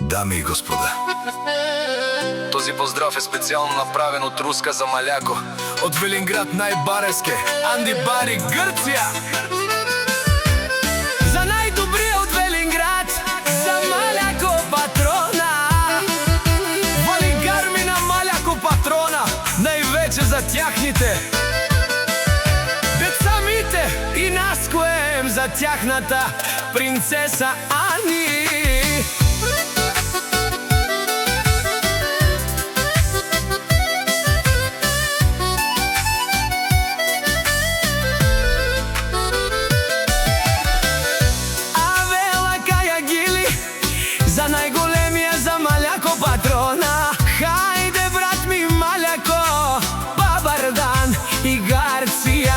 Дами и господа, този поздрав е специално направен от Руска за Маляко, от Велинград най-бареске, Анди Бари, Гърция. За най-добрия от Велинград, за Маляко патрона. Валингарми на Маляко патрона, най-вече за тяхните децамите и наскоем за тяхната принцеса Ани. За най-големия, за Маляко патрона. Хайде, брат ми, Маляко, Бабардан и Гарция.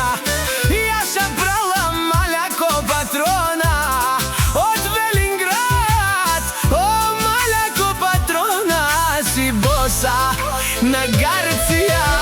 И аз ще брала Маляко патрона от Велинград. О, Маляко патрона, си боса на Гарция.